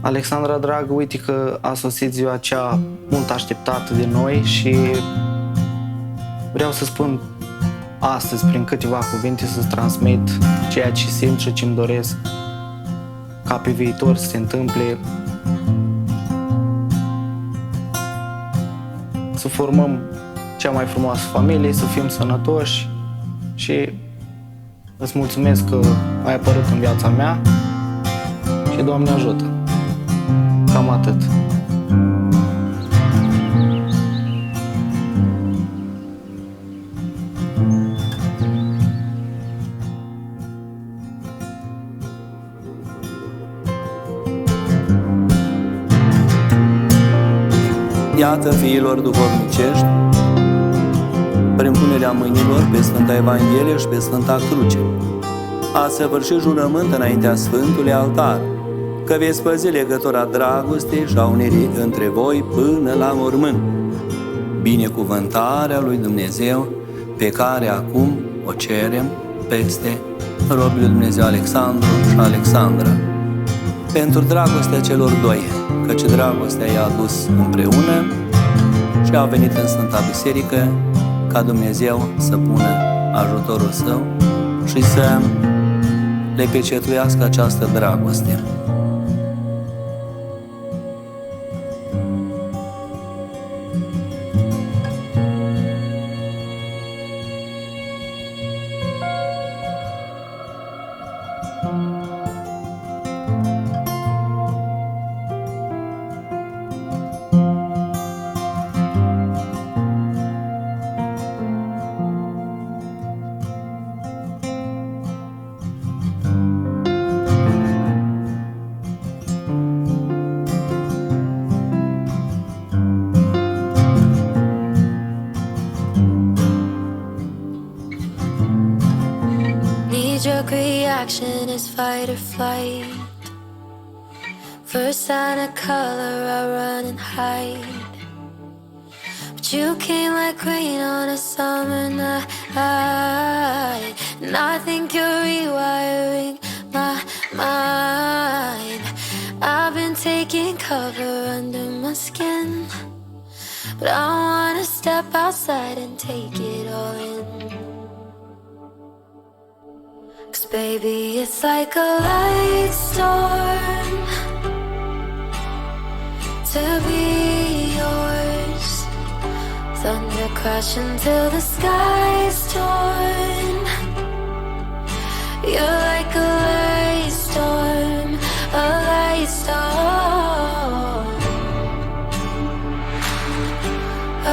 Alexandra, dragă, uite că a sosit ziua cea mult așteptată de noi și vreau să spun astăzi, prin câteva cuvinte, să-ți transmit ceea ce simt și ce-mi doresc ca pe viitor să se întâmple. Să formăm cea mai frumoasă familie, să fim sănătoși și îți mulțumesc că ai apărut în viața mea și Doamne ajută. Cam atât. Iată, fiilor duhovnicești, prin punerea mâinilor pe Sfânta Evanghelie și pe Sfânta Cruce, ați săvârșit jurământ înaintea Sfântului Altar, că veți păzi legătura dragostei și a unirii între voi până la mormânt. Binecuvântarea lui Dumnezeu, pe care acum o cerem peste robii lui Dumnezeu Alexandru și Alexandra, pentru dragostea celor doi, căci dragostea i-a adus împreună și a venit în Sfânta Biserică ca Dumnezeu să pună ajutorul Său și să le pecetuiască această dragoste. Knee-jerk reaction is fight or flight. First sign of color, I run and hide. But you came like rain on a summer night, and I think you're rewiring my mind. I've been taking cover under my skin, but I wanna step outside and take it all in. 'Cause baby, it's like a light storm to be yours. Thunder crashing till the sky's torn. You're like a light storm, a light storm. Oh.